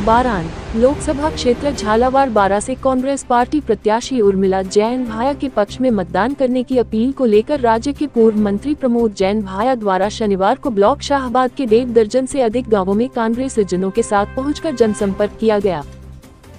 बारान लोकसभा क्षेत्र झालावाड़ बारा से कांग्रेस पार्टी प्रत्याशी उर्मिला जैन भाया के पक्ष में मतदान करने की अपील को लेकर राज्य के पूर्व मंत्री प्रमोद जैन भाया द्वारा शनिवार को ब्लॉक शाहबाद के 1.5 दर्जन से अधिक गांवों में कांग्रेसजनों के साथ पहुंचकर जनसंपर्क किया गया।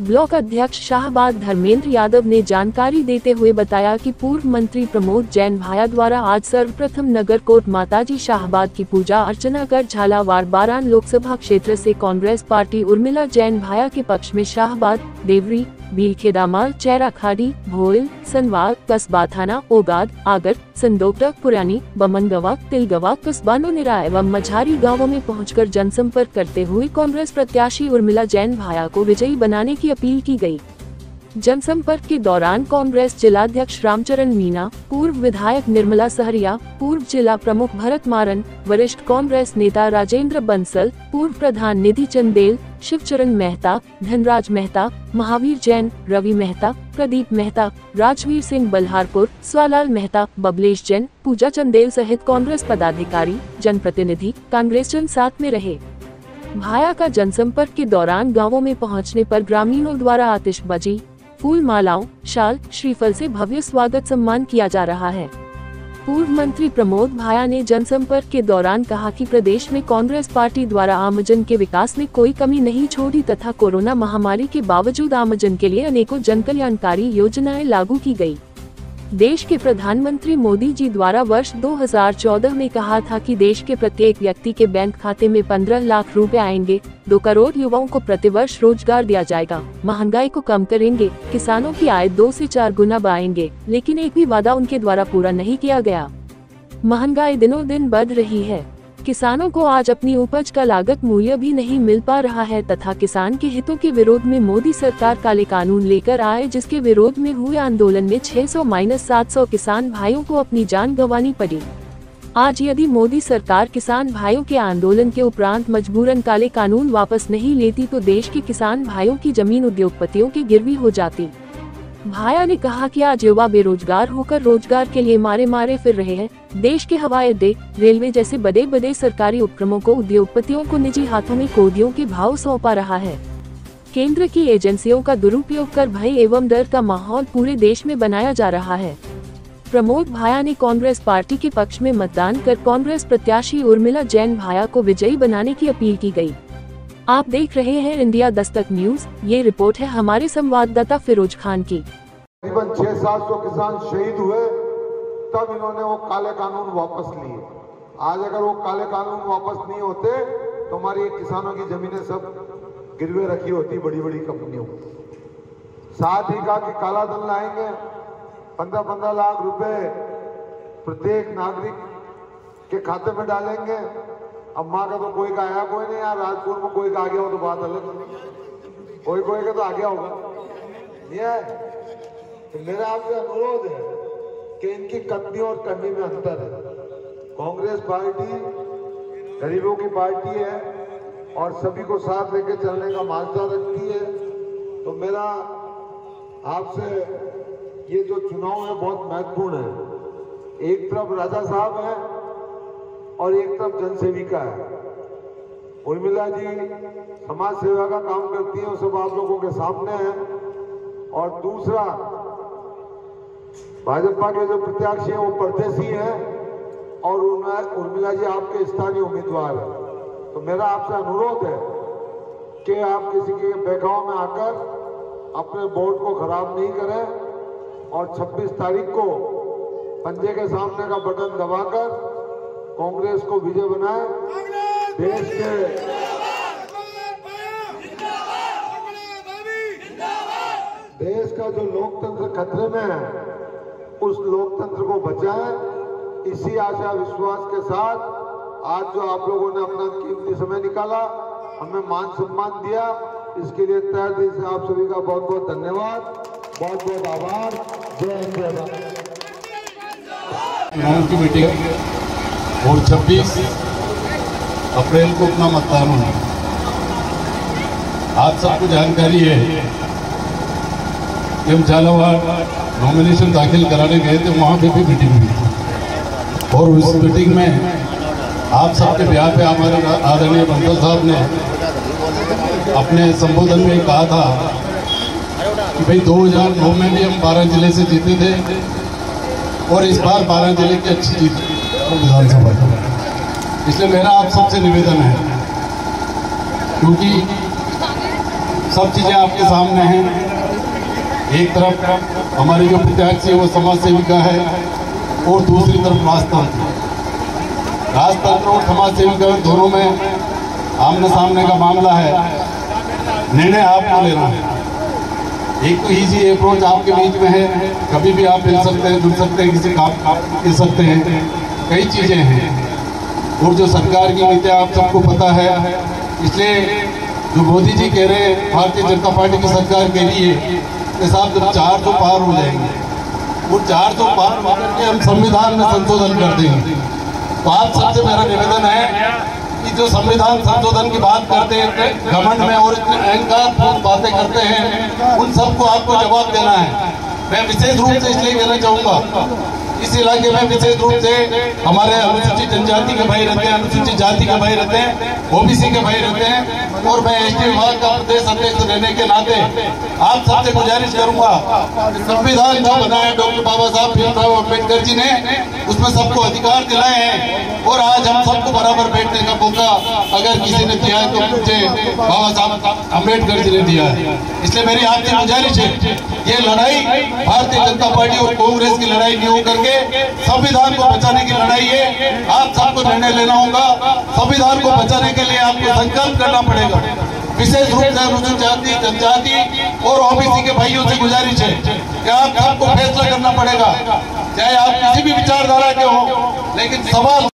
ब्लॉक अध्यक्ष शाहबाद धर्मेंद्र यादव ने जानकारी देते हुए बताया कि पूर्व मंत्री प्रमोद जैन भाया द्वारा आज सर्वप्रथम नगर कोट माताजी शाहबाद की पूजा अर्चना कर झालावाड़ बारान लोकसभा क्षेत्र से कांग्रेस पार्टी उर्मिला जैन भाया के पक्ष में शाहबाद, देवरी, बीलखेडामाल, चेहरा खाड़ी, भोइल, सनवाल, कस्बा थाना, ओगाद, आगर, संदोकटक, पुरानी, बमनगवा, तिलगवा, कस्बा नोनेरा एवं मझारी गांवों में पहुंचकर जनसंपर्क करते हुए कांग्रेस प्रत्याशी उर्मिला जैन भाया को विजयी बनाने की अपील की गई। जनसंपर्क के दौरान कांग्रेस जिलाध्यक्ष रामचरण मीणा, पूर्व विधायक निर्मला सहरिया, पूर्व जिला प्रमुख भरत मारन, वरिष्ठ कांग्रेस नेता राजेंद्र बंसल, पूर्व प्रधान निधि चंदेल, शिवचरण मेहता, धनराज मेहता, महावीर जैन, रवि मेहता, प्रदीप मेहता, राजवीर सिंह बल्हारपुर, स्वालाल मेहता, बबलेश जैन, पूजा चंदेल सहित कांग्रेस पदाधिकारी, जनप्रतिनिधि, कांग्रेसजन साथ में रहे। भाया का जनसंपर्क के दौरान गाँवों में पहुँचने पर ग्रामीणों द्वारा आतिशबाजी, फूल मालाओं, शाल, श्रीफल से भव्य स्वागत सम्मान किया जा रहा है। पूर्व मंत्री प्रमोद भाया ने जनसंपर्क के दौरान कहा कि प्रदेश में कांग्रेस पार्टी द्वारा आमजन के विकास में कोई कमी नहीं छोड़ी तथा कोरोना महामारी के बावजूद आमजन के लिए अनेकों जनकल्याणकारी योजनाएं लागू की गई। देश के प्रधानमंत्री मोदी जी द्वारा वर्ष 2014 में कहा था कि देश के प्रत्येक व्यक्ति के बैंक खाते में 15 लाख रुपए आएंगे, 2 करोड़ युवाओं को प्रतिवर्ष रोजगार दिया जाएगा, महंगाई को कम करेंगे, किसानों की आय 2 से 4 गुना बढ़ाएंगे, लेकिन एक भी वादा उनके द्वारा पूरा नहीं किया गया। महंगाई दिनों दिन बढ़ रही है, किसानों को आज अपनी उपज का लागत मूल्य भी नहीं मिल पा रहा है तथा किसान के हितों के विरोध में मोदी सरकार काले कानून लेकर आए, जिसके विरोध में हुए आंदोलन में 600-700 किसान भाइयों को अपनी जान गंवानी पड़ी। आज यदि मोदी सरकार किसान भाइयों के आंदोलन के उपरांत मजबूरन काले कानून वापस नहीं लेती तो देश के किसान भाइयों की जमीन उद्योगपतियों की गिरवी हो जाती। भाया ने कहा कि आज युवा बेरोजगार होकर रोजगार के लिए मारे फिर रहे हैं। देश के हवाई अड्डे, रेलवे जैसे बड़े बड़े सरकारी उपक्रमों को उद्योगपतियों को निजी हाथों में कोदियों के भाव सौंपा रहा है। केंद्र की एजेंसियों का दुरुपयोग कर भय एवं डर का माहौल पूरे देश में बनाया जा रहा है। प्रमोद भाया ने कांग्रेस पार्टी के पक्ष में मतदान कर कांग्रेस प्रत्याशी उर्मिला जैन भाया को विजयी बनाने की अपील की गई। आप देख रहे हैं इंडिया दस्तक न्यूज। ये रिपोर्ट है हमारे संवाददाता फिरोज खान की। तकरीबन 600-700 किसान शहीद हुए, तब इन्होंने वो काले कानून वापस लिए। आज अगर वो काले कानून वापस नहीं होते तो हमारी किसानों की जमीनें सब गिरवे रखी होती बड़ी बड़ी कंपनियों। साथ ही कहा कि काला धन लाएंगे, 15-15 लाख रुपए प्रत्येक नागरिक के खाते में डालेंगे। अम्मा का तो कोई का आया कोई नहीं, यार राजपुर में कोई का आ गया हो तो बात अलग, कोई का तो आ गया होगा। ये तो मेरा आपसे अनुरोध है कि इनकी कथनी और करनी में अंतर है। कांग्रेस पार्टी गरीबों की पार्टी है और सभी को साथ लेकर चलने का मानसा रखती है। तो मेरा आपसे ये जो चुनाव है बहुत महत्वपूर्ण है। एक तरफ राजा साहब है और एक तरफ जनसेविका है। उर्मिला जी समाज सेवा का काम करती है, वो सब आप लोगों के सामने है। और दूसरा, भाजपा के जो प्रत्याशी हैं वो परदेसी हैं और उर्मिला जी आपके स्थानीय उम्मीदवार है। तो मेरा आपसे अनुरोध है कि आप किसी के बहकाव में आकर अपने वोट को खराब नहीं करें और 26 तारीख को पंजे के सामने का बटन दबाकर कांग्रेस को विजय बनाए। देश का जो लोकतंत्र खतरे में है उस लोकतंत्र को बचाएं। इसी आशा विश्वास के साथ आज जो आप लोगों ने अपना कीमती समय निकाला, हमें मान सम्मान दिया, इसके लिए तहे दिल से आप सभी का बहुत बहुत धन्यवाद, बहुत बहुत आभार। जय हिंद, जय भारत। की मीटिंग और 26 अप्रैल को अपना मतदान होना। आज सबको जानकारी है कि हम झालावाड़ नॉमिनेशन दाखिल कराने गए थे, वहाँ पे भी मीटिंग हुई और उस मीटिंग में आप सबके ब्याह पे हमारे आदरणीय बंसल साहब ने अपने संबोधन में कहा था कि भाई 2009 में भी हम 12 जिले से जीते थे और इस बार 12 जिले की अच्छी जीत विधानसभा की। इसलिए मेरा आप सबसे निवेदन है, क्योंकि सब चीज़ें आपके सामने हैं। एक तरफ हमारी जो प्रत्याशी है वो समाज सेविका है और दूसरी तरफ राजतंत्र और समाज सेविका दोनों में आमने सामने का मामला है। निर्णय आपको लेना है। एक तो इजी अप्रोच आपके बीच में है, कभी भी आप मिल सकते हैं, जुड़ सकते हैं, किसी काम मिल सकते हैं, कई चीजें हैं। और जो सरकार की नीतियां आप सबको पता है, इसलिए जो मोदी जी कह रहे हैं, भारतीय जनता पार्टी की सरकार कह रही है कि साहब जब 400 पार हो जाएंगे, वो 400 पार होकर के हम संविधान में संशोधन कर देंगे। तो आप सबसे मेरा निवेदन है कि जो संविधान संशोधन की बात करते हैं घमंड में और इतने अहंकारपूर्ण बातें करते हैं, उन सबको आपको जवाब देना है। मैं विशेष रूप से इसलिए कहना चाहूंगा, इस इलाके में विशेष रूप से हमारे अनुसूचित जनजाति के भाई रहते हैं, अनुसूचित जाति के भाई रहते हैं, ओबीसी के भाई रहते हैं, और मैं एसटी विभाग का प्रदेश अध्यक्ष रहने के नाते आप सबसे गुजारिश करूंगा, संविधान जो बनाया डॉक्टर बाबा साहब भीमराव अम्बेडकर जी ने, उसमें सबको अधिकार दिलाए हैं और आज हम सबको बराबर बैठने का मौका अगर किसी ने दिया है तो मुझे बाबा साहब अम्बेडकर जी ने दिया है। इसलिए मेरी आपसे गुजारिश है, ये लड़ाई भारतीय जनता पार्टी और कांग्रेस की लड़ाई नहीं होकर संविधान को बचाने की लड़ाई है। आप सबको निर्णय लेना होगा। संविधान को बचाने के लिए आपको संकल्प करना पड़ेगा। विशेष रूप से अनुसूचित जाति, जनजाति और ओबीसी के भाइयों से गुजारिश है कि आप सबको फैसला करना पड़ेगा, चाहे आप किसी भी विचारधारा के हो, लेकिन सवाल